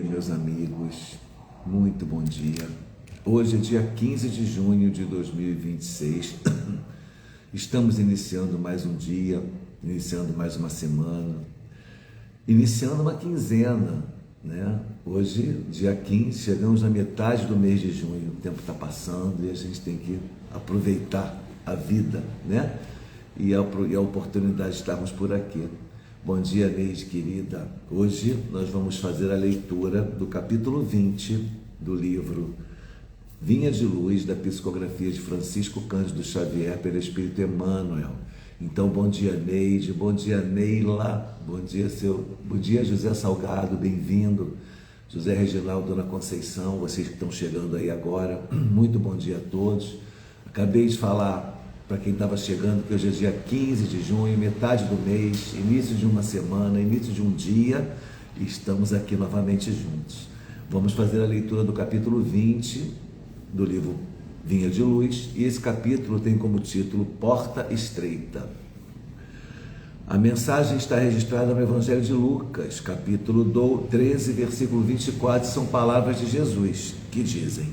Meus amigos, muito bom dia. Hoje é dia 15 de junho de 2026. Estamos iniciando mais um dia, iniciando mais uma semana, iniciando uma quinzena, né? Hoje, dia 15, chegamos na metade do mês de junho. O tempo está passando e a gente tem que aproveitar a vida, né? E a oportunidade de estarmos por aqui. Bom dia, Neide querida. Hoje nós vamos fazer a leitura do capítulo 20 do livro Vinha de Luz, da psicografia de Francisco Cândido Xavier, pelo Espírito Emmanuel. Então, bom dia, Neide, bom dia, Neila, bom dia, José Salgado, bem-vindo. José Reginaldo, Dona Conceição, vocês que estão chegando aí agora, muito bom dia a todos. Acabei de falar para quem estava chegando que hoje é dia 15 de junho, metade do mês, início de uma semana, início de um dia, e estamos aqui novamente juntos. Vamos fazer a leitura do capítulo 20 do livro Vinha de Luz, e esse capítulo tem como título Porta Estreita. A mensagem está registrada no Evangelho de Lucas, capítulo 13, versículo 24, são palavras de Jesus, que dizem: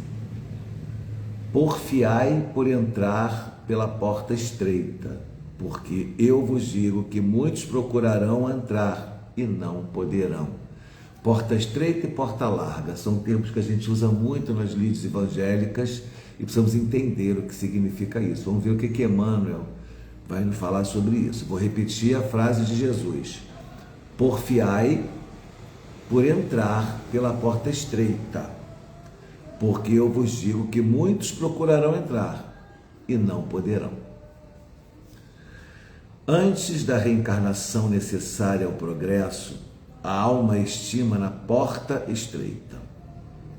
Porfiai por entrar pela porta estreita, porque eu vos digo que muitos procurarão entrar e não poderão. Porta estreita e porta larga são termos que a gente usa muito nas lides evangélicas e precisamos entender o que significa isso. Vamos ver o que Emmanuel vai nos falar sobre isso. Vou repetir a frase de Jesus: Porfiai por entrar pela porta estreita, porque eu vos digo que muitos procurarão entrar e não poderão. Antes da reencarnação necessária ao progresso, a alma estima na porta estreita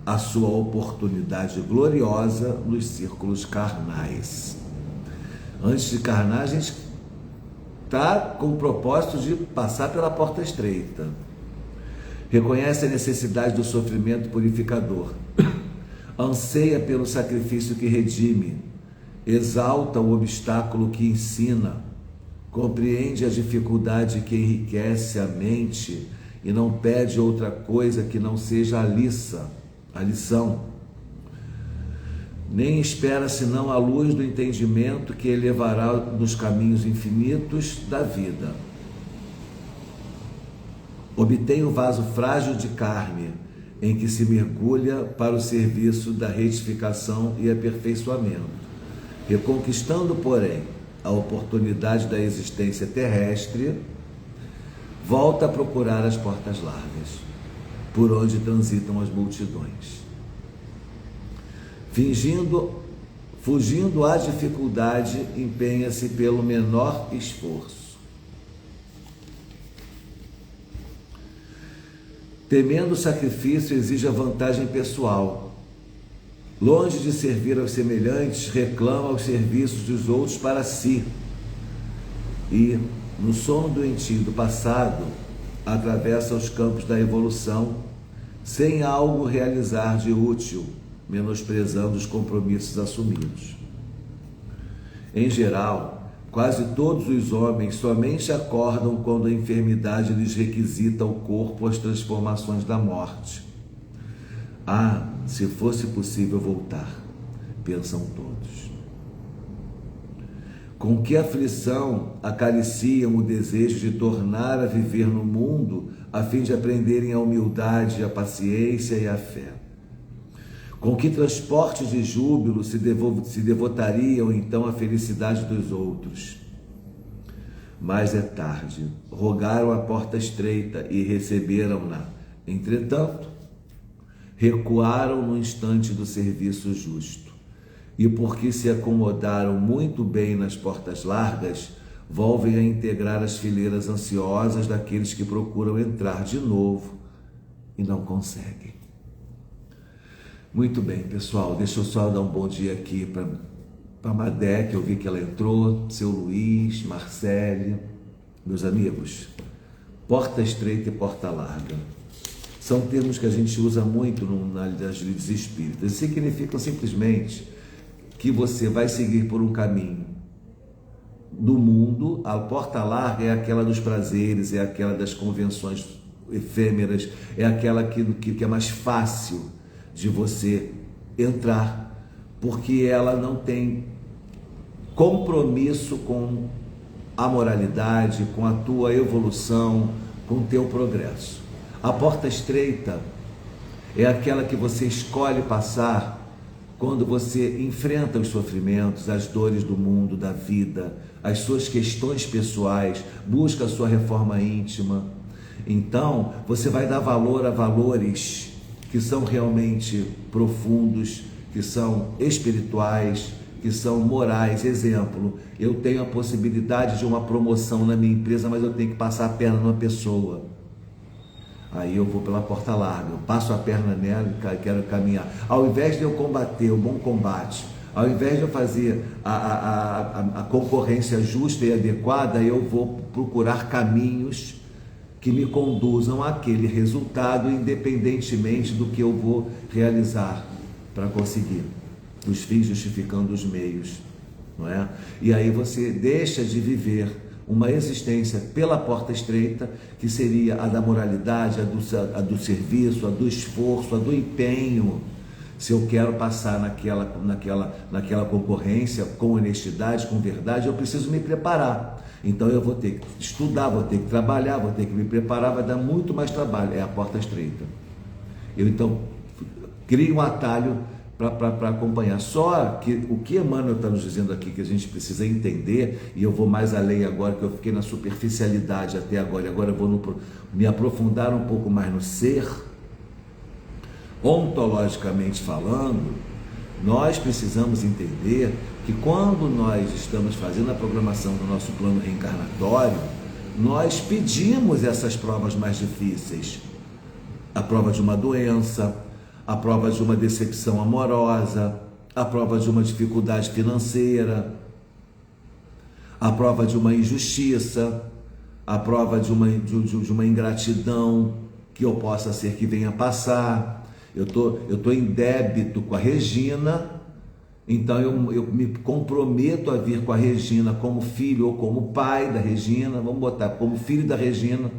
a sua oportunidade gloriosa nos círculos carnais. Antes de carnar, a gente está com o propósito de passar pela porta estreita. Reconhece a necessidade do sofrimento purificador, anseia pelo sacrifício que redime, exalta o obstáculo que ensina, compreende a dificuldade que enriquece a mente e não pede outra coisa que não seja a lição. Nem espera senão a luz do entendimento que elevará nos caminhos infinitos da vida. Obtém o vaso frágil de carne em que se mergulha para o serviço da retificação e aperfeiçoamento, reconquistando, porém, a oportunidade da existência terrestre, volta a procurar as portas largas, por onde transitam as multidões. Fugindo à dificuldade, empenha-se pelo menor esforço. Temendo o sacrifício, exige a vantagem pessoal. Longe de servir aos semelhantes, reclama os serviços dos outros para si. E, no sono doentio do passado, atravessa os campos da evolução, sem algo realizar de útil, menosprezando os compromissos assumidos. Em geral, quase todos os homens somente acordam quando a enfermidade lhes requisita o corpo às transformações da morte. Ah, se fosse possível voltar, pensam todos. Com que aflição acariciam o desejo de tornar a viver no mundo, a fim de aprenderem a humildade, a paciência e a fé. Com que transporte de júbilo se devotariam então à felicidade dos outros. Mas é tarde, rogaram a porta estreita e receberam-na. Entretanto, recuaram no instante do serviço justo, e porque se acomodaram muito bem nas portas largas, volvem a integrar as fileiras ansiosas daqueles que procuram entrar de novo e não conseguem. Muito bem, pessoal, deixa eu só dar um bom dia aqui para a Madé, que eu vi que ela entrou, seu Luiz, Marcele, meus amigos. Porta estreita e porta larga são termos que a gente usa muito nas lides espíritas. Significam simplesmente que você vai seguir por um caminho do mundo. A porta larga é aquela dos prazeres, é aquela das convenções efêmeras, é aquela que é mais fácil de você entrar, porque ela não tem compromisso com a moralidade, com a tua evolução, com o teu progresso. A porta estreita é aquela que você escolhe passar quando você enfrenta os sofrimentos, as dores do mundo, da vida, as suas questões pessoais, busca a sua reforma íntima. Então, você vai dar valor a valores que são realmente profundos, que são espirituais, que são morais. Exemplo, eu tenho a possibilidade de uma promoção na minha empresa, mas eu tenho que passar a perna numa pessoa. Aí eu vou pela porta larga, eu passo a perna nela e quero caminhar. Ao invés de eu combater o bom combate, ao invés de eu fazer a concorrência justa e adequada, eu vou procurar caminhos que me conduzam àquele resultado, independentemente do que eu vou realizar para conseguir. Os fins justificando os meios, não é? E aí você deixa de viver uma existência pela porta estreita, que seria a da moralidade, a do serviço, a do esforço, a do empenho. Se eu quero passar naquela concorrência com honestidade, com verdade, eu preciso me preparar. Então eu vou ter que estudar, vou ter que trabalhar, vou ter que me preparar, vai dar muito mais trabalho. É a porta estreita. Eu então crio um atalho para acompanhar. Só que o que Emmanuel está nos dizendo aqui, que a gente precisa entender, e eu vou mais além agora, que eu fiquei na superficialidade até agora, e agora eu vou me aprofundar um pouco mais no ser, ontologicamente falando. Nós precisamos entender que quando nós estamos fazendo a programação do nosso plano reencarnatório, nós pedimos essas provas mais difíceis. A prova de uma doença, a prova de uma decepção amorosa, a prova de uma dificuldade financeira, a prova de uma injustiça, a prova de uma ingratidão que eu possa ser que venha passar. Eu tô em débito com a Regina, então eu me comprometo a vir com a Regina como filho ou como pai da Regina, vamos botar como filho da Regina,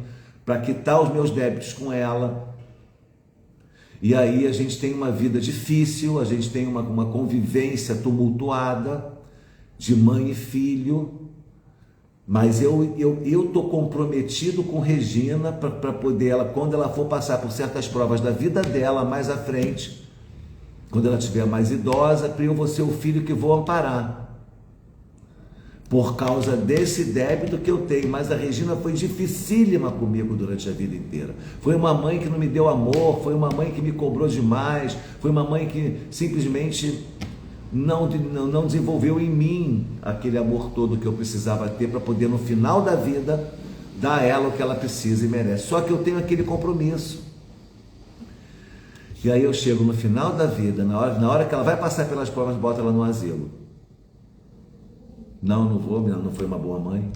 para quitar os meus débitos com ela. E aí a gente tem uma vida difícil, a gente tem uma convivência tumultuada de mãe e filho, mas eu estou comprometido com Regina para poder ela, quando ela for passar por certas provas da vida dela mais à frente, quando ela estiver mais idosa, eu vou ser o filho que vou amparar, por causa desse débito que eu tenho. Mas a Regina foi dificílima comigo durante a vida inteira. Foi uma mãe que não me deu amor, foi uma mãe que me cobrou demais, foi uma mãe que simplesmente não desenvolveu em mim aquele amor todo que eu precisava ter para poder, no final da vida, dar a ela o que ela precisa e merece. Só que eu tenho aquele compromisso. E aí eu chego no final da vida, na hora que ela vai passar pelas provas, bota ela no asilo. Não vou, não foi uma boa mãe.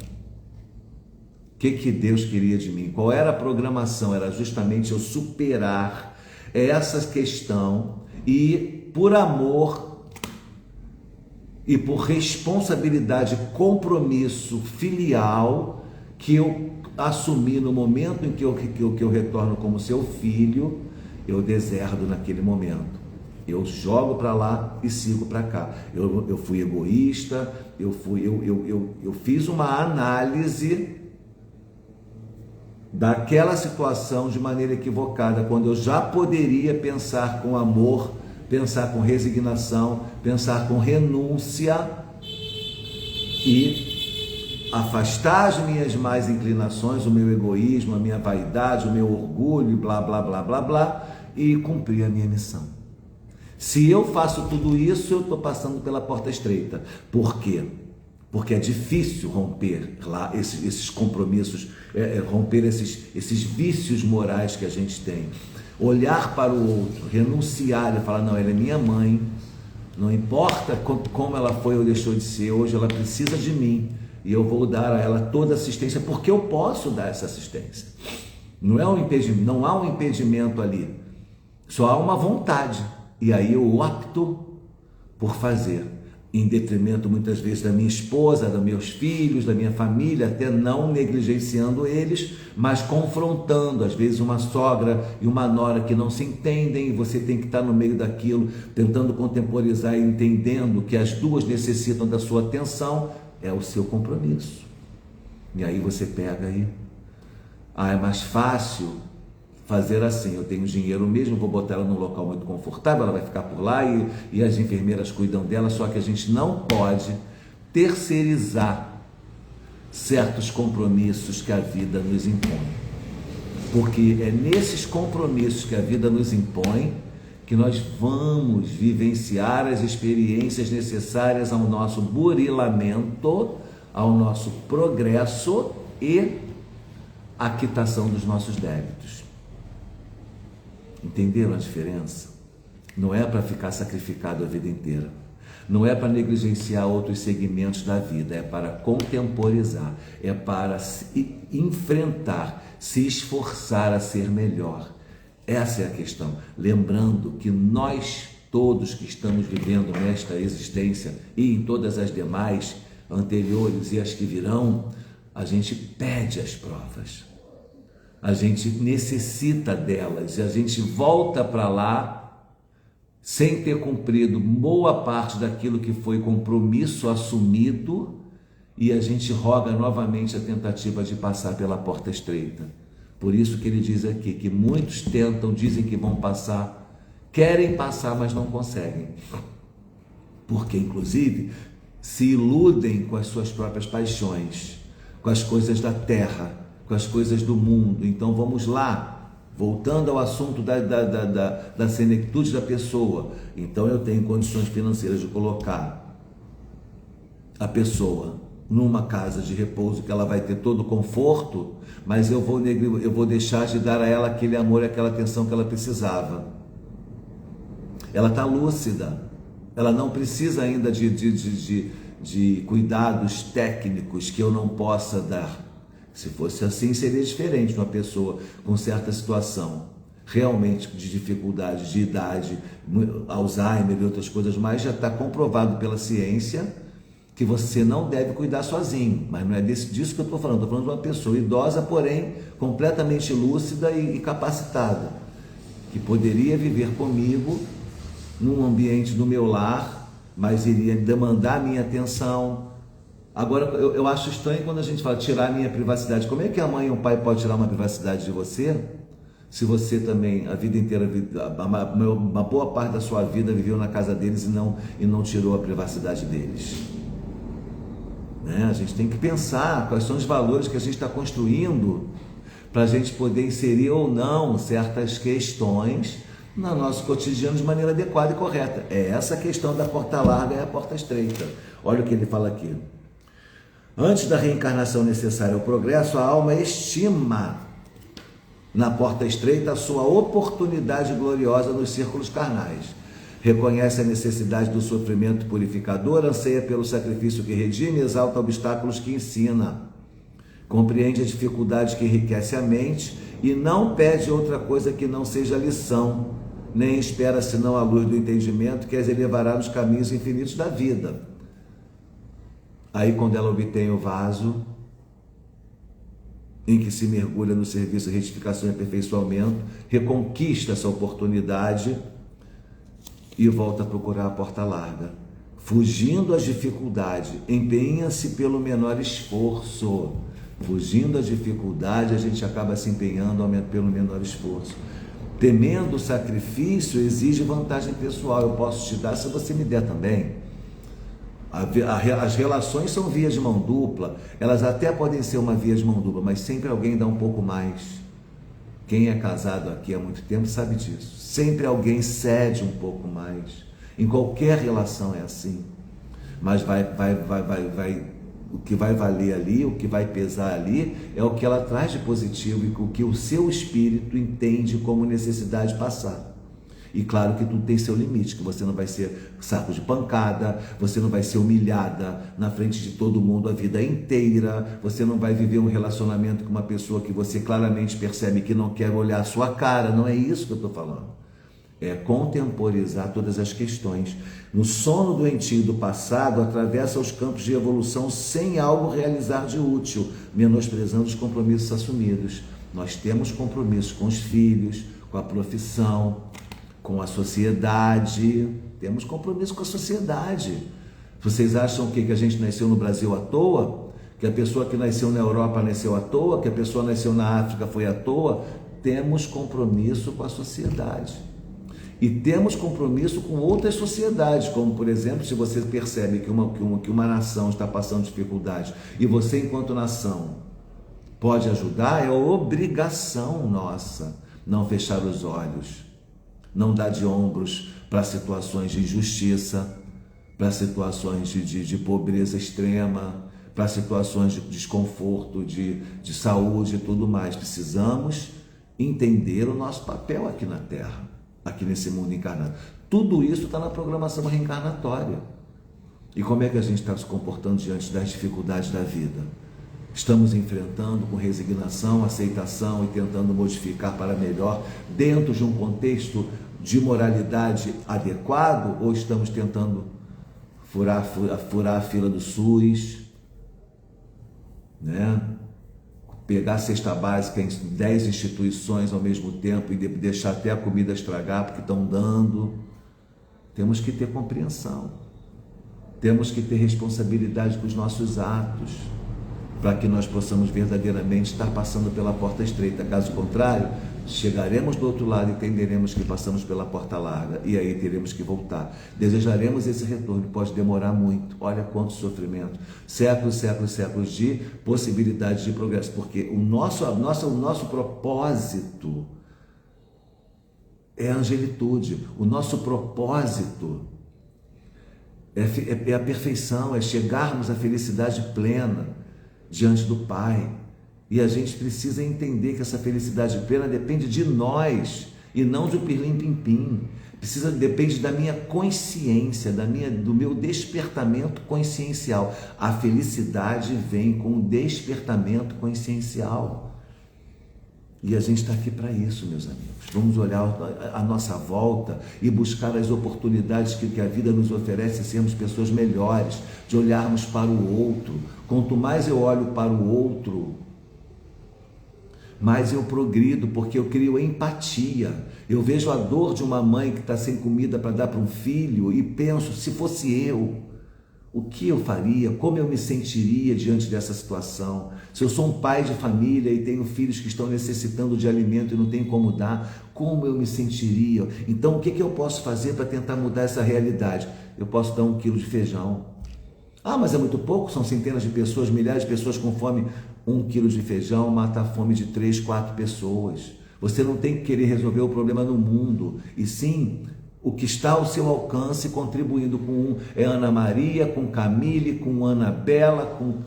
O que Deus queria de mim? Qual era a programação? Era justamente eu superar essa questão e, por amor e por responsabilidade, compromisso filial que eu assumi no momento em que eu retorno como seu filho, eu deserdo naquele momento. Eu jogo para lá e sigo para cá. Eu fui egoísta, eu fiz uma análise daquela situação de maneira equivocada, quando eu já poderia pensar com amor, pensar com resignação, pensar com renúncia e afastar as minhas más inclinações, o meu egoísmo, a minha vaidade, o meu orgulho, blá, blá, blá, blá, blá, e cumprir a minha missão. Se eu faço tudo isso, eu estou passando pela porta estreita. Por quê? Porque é difícil romper lá esses compromissos, romper esses vícios morais que a gente tem. Olhar para o outro, renunciar e falar, não, ela é minha mãe, não importa como ela foi ou deixou de ser, hoje ela precisa de mim e eu vou dar a ela toda a assistência, porque eu posso dar essa assistência. Não há um impedimento ali, só há uma vontade. E aí eu opto por fazer. em detrimento muitas vezes da minha esposa, dos meus filhos, da minha família, até não negligenciando eles, mas confrontando, às vezes uma sogra e uma nora que não se entendem, e você tem que estar no meio daquilo, tentando contemporizar e entendendo que as duas necessitam da sua atenção, é o seu compromisso. E aí você pega aí, é mais fácil fazer assim, eu tenho dinheiro mesmo, vou botar ela num local muito confortável, ela vai ficar por lá e as enfermeiras cuidam dela, só que a gente não pode terceirizar certos compromissos que a vida nos impõe, porque é nesses compromissos que a vida nos impõe que nós vamos vivenciar as experiências necessárias ao nosso burilamento, ao nosso progresso e a quitação dos nossos débitos. Entenderam a diferença? Não é para ficar sacrificado a vida inteira. Não é para negligenciar outros segmentos da vida. É para contemporizar. É para se enfrentar, se esforçar a ser melhor. Essa é a questão. Lembrando que nós todos que estamos vivendo nesta existência e em todas as demais, anteriores e as que virão, a gente pede as provas. A gente necessita delas e a gente volta para lá sem ter cumprido boa parte daquilo que foi compromisso assumido e a gente roga novamente a tentativa de passar pela porta estreita. Por isso que ele diz aqui que muitos tentam, dizem que vão passar, querem passar, mas não conseguem. Porque, inclusive, se iludem com as suas próprias paixões, com as coisas da terra, com as coisas do mundo. Então vamos lá, voltando ao assunto da senectude da pessoa. Então eu tenho condições financeiras de colocar a pessoa numa casa de repouso que ela vai ter todo o conforto, mas eu vou deixar de dar a ela aquele amor e aquela atenção que ela precisava. Ela está lúcida, ela não precisa ainda de cuidados técnicos que eu não possa dar. Se fosse assim, seria diferente. Uma pessoa com certa situação realmente de dificuldade, de idade, Alzheimer e outras coisas mais, já está comprovado pela ciência que você não deve cuidar sozinho. Mas não é disso que eu estou falando. Estou falando de uma pessoa idosa, porém completamente lúcida e capacitada, que poderia viver comigo num ambiente do meu lar, mas iria demandar minha atenção. Agora, eu acho estranho quando a gente fala tirar a minha privacidade. Como é que a mãe e o pai podem tirar uma privacidade de você, se você também, a vida inteira, uma boa parte da sua vida viveu na casa deles e não tirou a privacidade deles? Né? A gente tem que pensar quais são os valores que a gente está construindo para a gente poder inserir ou não certas questões no nosso cotidiano de maneira adequada e correta. É essa a questão da porta larga e a porta estreita. Olha o que ele fala aqui. Antes da reencarnação necessária ao progresso, a alma estima na porta estreita a sua oportunidade gloriosa nos círculos carnais. Reconhece a necessidade do sofrimento purificador, anseia pelo sacrifício que redime, exalta obstáculos que ensina. Compreende a dificuldade que enriquece a mente e não pede outra coisa que não seja lição, nem espera senão a luz do entendimento que as elevará nos caminhos infinitos da vida. Aí, quando ela obtém o vaso em que se mergulha no serviço de retificação e aperfeiçoamento, reconquista essa oportunidade e volta a procurar a porta larga. Fugindo às dificuldades, empenha-se pelo menor esforço. Fugindo às dificuldades, a gente acaba se empenhando pelo menor esforço. Temendo o sacrifício, exige vantagem pessoal. Eu posso te dar se você me der também. As relações são vias de mão dupla, elas até podem ser uma via de mão dupla, mas sempre alguém dá um pouco mais. Quem é casado aqui há muito tempo sabe disso. Sempre alguém cede um pouco mais. Em qualquer relação é assim. Mas o que vai valer ali, o que vai pesar ali, é o que ela traz de positivo e o que o seu espírito entende como necessidade de passar. E claro que tudo tem seu limite, que você não vai ser saco de pancada, você não vai ser humilhada na frente de todo mundo a vida inteira, você não vai viver um relacionamento com uma pessoa que você claramente percebe que não quer olhar a sua cara, não é isso que eu estou falando. contemporizar todas as questões. No sono doentio do passado, atravessa os campos de evolução sem algo realizar de útil, menosprezando os compromissos assumidos. Nós temos compromissos com os filhos, com a profissão, com a sociedade. Temos compromisso com a sociedade. Vocês acham que a gente nasceu no Brasil à toa? Que a pessoa que nasceu na Europa nasceu à toa? Que a pessoa nasceu na África foi à toa? Temos compromisso com a sociedade. E temos compromisso com outras sociedades, como, por exemplo, se você percebe que uma nação está passando dificuldade e você, enquanto nação, pode ajudar, é obrigação nossa não fechar os olhos, não dar de ombros para situações de injustiça, para situações de pobreza extrema, para situações de desconforto, de saúde e tudo mais. Precisamos entender o nosso papel aqui na Terra, aqui nesse mundo encarnado. Tudo isso está na programação reencarnatória. E como é que a gente está se comportando diante das dificuldades da vida? Estamos enfrentando com resignação, aceitação e tentando modificar para melhor dentro de um contexto de moralidade adequado, ou estamos tentando furar a fila do SUS, né? Pegar a cesta básica em 10 instituições ao mesmo tempo e deixar até a comida estragar porque estão dando. Temos que ter compreensão, temos que ter responsabilidade com os nossos atos, para que nós possamos verdadeiramente estar passando pela porta estreita. Caso contrário, chegaremos do outro lado e entenderemos que passamos pela porta larga, e aí teremos que voltar. Desejaremos esse retorno, pode demorar muito. Olha quanto sofrimento, séculos de possibilidade de progresso, porque o nosso propósito é a angelitude, o nosso propósito é a perfeição, é chegarmos à felicidade plena diante do Pai. E a gente precisa entender que essa felicidade plena depende de nós e não do pirlim-pim-pim. Depende da minha consciência, do meu despertamento consciencial. A felicidade vem com o despertamento consciencial. E a gente está aqui para isso, meus amigos. Vamos olhar a nossa volta e buscar as oportunidades que a vida nos oferece, sermos pessoas melhores, de olharmos para o outro. Quanto mais eu olho para o outro, mais eu progrido, porque eu crio empatia. Eu vejo a dor de uma mãe que está sem comida para dar para um filho e penso, se fosse eu, o que eu faria? Como eu me sentiria diante dessa situação? Se eu sou um pai de família e tenho filhos que estão necessitando de alimento e não tenho como dar, como eu me sentiria? Então, o que eu posso fazer para tentar mudar essa realidade? Eu posso dar 1 quilo de feijão. Ah, mas é muito pouco, são centenas de pessoas, milhares de pessoas com fome. 1 quilo de feijão mata a fome de 3, 4 pessoas. Você não tem que querer resolver o problema no mundo, e sim o que está ao seu alcance, contribuindo com é Ana Maria, com Camille, com Anabela, com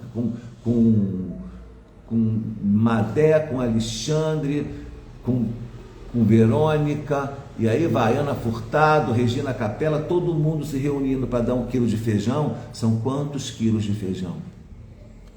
Madé, com Alexandre, com Verônica, e aí vai Ana Furtado, Regina Capela, todo mundo se reunindo para dar 1 quilo de feijão. São quantos quilos de feijão?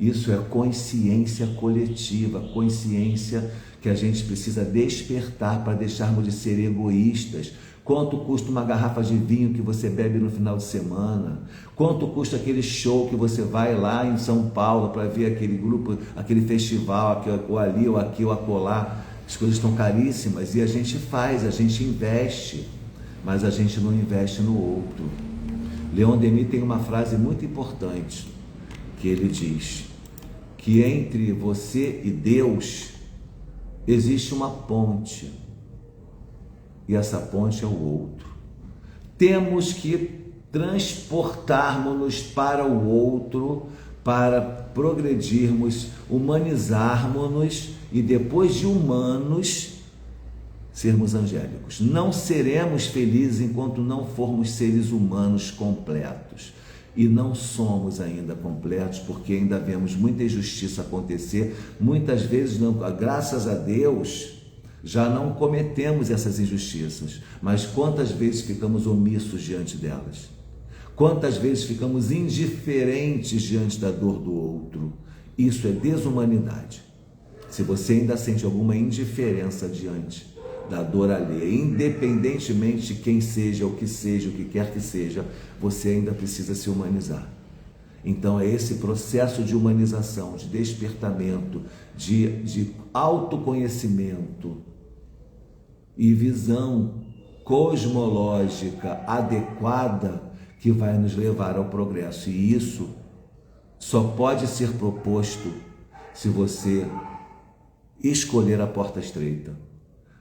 Isso é consciência coletiva, consciência que a gente precisa despertar para deixarmos de ser egoístas. Quanto custa uma garrafa de vinho que você bebe no final de semana? Quanto custa aquele show que você vai lá em São Paulo para ver aquele grupo, aquele festival, ou ali, ou aqui, ou acolá? As coisas estão caríssimas e a gente faz, a gente investe, mas a gente não investe no outro. Leon Denis tem uma frase muito importante, que ele diz que entre você e Deus existe uma ponte, e essa ponte é o outro. Temos que transportarmos-nos para o outro, para progredirmos, humanizarmos-nos e depois de humanos, sermos angélicos. Não seremos felizes enquanto não formos seres humanos completos. E não somos ainda completos, porque ainda vemos muita injustiça acontecer. Muitas vezes, não, graças a Deus, já não cometemos essas injustiças, mas quantas vezes ficamos omissos diante delas? Quantas vezes ficamos indiferentes diante da dor do outro? Isso é desumanidade. Se você ainda sente alguma indiferença diante da dor alheia. Independentemente de quem seja, o que quer que seja, você ainda precisa se humanizar. Então é esse processo de humanização, de despertamento, de autoconhecimento e visão cosmológica adequada que vai nos levar ao progresso. E isso só pode ser proposto se você escolher a porta estreita.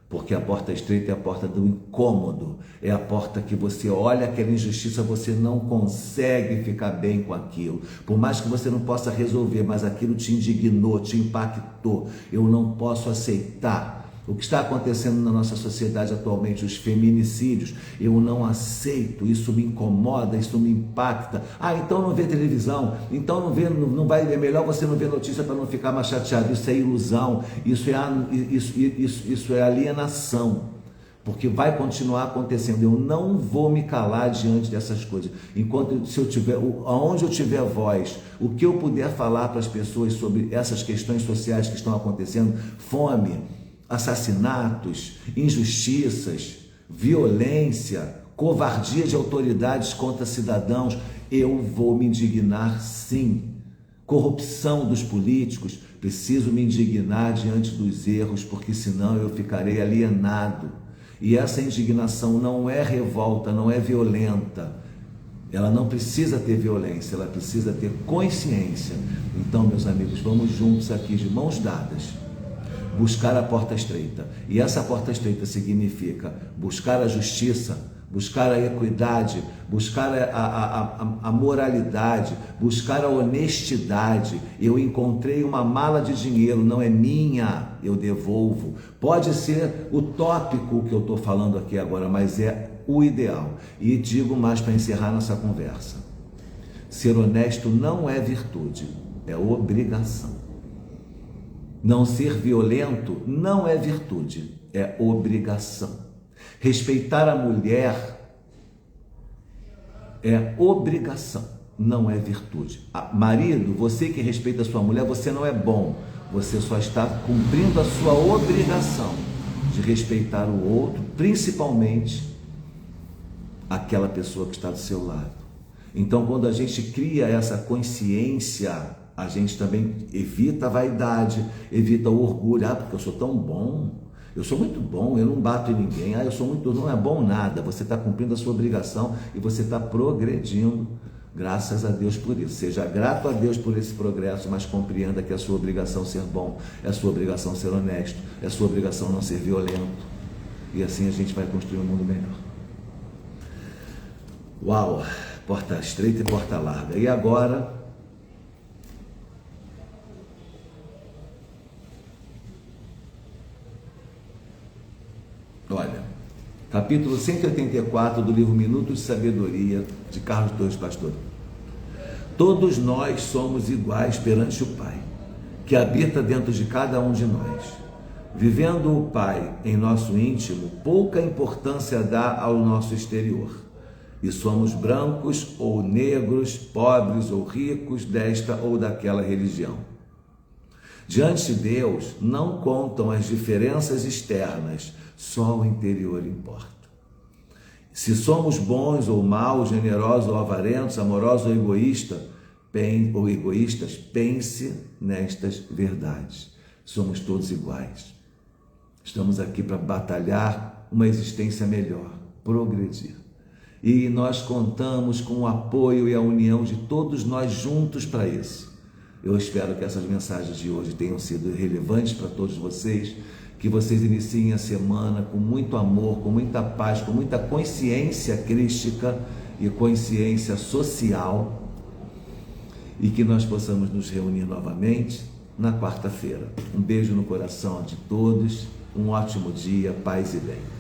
Porque a porta estreita é a porta do incômodo, é a porta que você olha aquela injustiça, você não consegue ficar bem com aquilo. Por mais que você não possa resolver, mas aquilo te indignou, te impactou. Eu não posso aceitar o que está acontecendo na nossa sociedade atualmente, os feminicídios. Eu não aceito, isso me incomoda, isso me impacta. Então não vê televisão, então não vai, é melhor você não ver notícia para não ficar mais chateado. Isso é ilusão, isso é alienação, porque vai continuar acontecendo. Eu não vou me calar diante dessas coisas. Aonde eu tiver voz, o que eu puder falar para as pessoas sobre essas questões sociais que estão acontecendo, fome, assassinatos, injustiças, violência, covardia de autoridades contra cidadãos, eu vou me indignar sim. Corrupção dos políticos, preciso me indignar diante dos erros, porque senão eu ficarei alienado. E essa indignação não é revolta, não é violenta. Ela não precisa ter violência, ela precisa ter consciência. Então, meus amigos, vamos juntos aqui de mãos dadas buscar a porta estreita. E essa porta estreita significa buscar a justiça, buscar a equidade, buscar a moralidade, buscar a honestidade. Eu encontrei uma mala de dinheiro, não é minha, eu devolvo. Pode ser utópico o que eu estou falando aqui agora, mas é o ideal. E digo mais para encerrar nossa conversa: ser honesto não é virtude, é obrigação. Não ser violento não é virtude, é obrigação. Respeitar a mulher é obrigação, não é virtude. Marido, você que respeita a sua mulher, você não é bom, você só está cumprindo a sua obrigação de respeitar o outro, principalmente aquela pessoa que está do seu lado. Então, quando a gente cria essa consciência, a gente também evita a vaidade, evita o orgulho. Porque eu sou tão bom, eu sou muito bom, eu não bato em ninguém. Eu sou muito, não é bom nada. Você está cumprindo a sua obrigação e você está progredindo. Graças a Deus por isso. Seja grato a Deus por esse progresso, mas compreenda que é a sua obrigação ser bom, é a sua obrigação ser honesto, é a sua obrigação não ser violento. E assim a gente vai construir um mundo melhor. Uau! Porta estreita e porta larga. E agora, olha, capítulo 184 do livro Minutos de Sabedoria, de Carlos Torres Pastor. Todos nós somos iguais perante o Pai, que habita dentro de cada um de nós. Vivendo o Pai em nosso íntimo, pouca importância dá ao nosso exterior. E somos brancos ou negros, pobres ou ricos, desta ou daquela religião. Diante de Deus, não contam as diferenças externas, só o interior importa. Se somos bons ou maus, generosos ou avarentos, amorosos ou egoístas, pense nestas verdades. Somos todos iguais. Estamos aqui para batalhar uma existência melhor, progredir. E nós contamos com o apoio e a união de todos nós juntos para isso. Eu espero que essas mensagens de hoje tenham sido relevantes para todos vocês, que vocês iniciem a semana com muito amor, com muita paz, com muita consciência crística e consciência social, e que nós possamos nos reunir novamente na quarta-feira. Um beijo no coração de todos, um ótimo dia, paz e bem.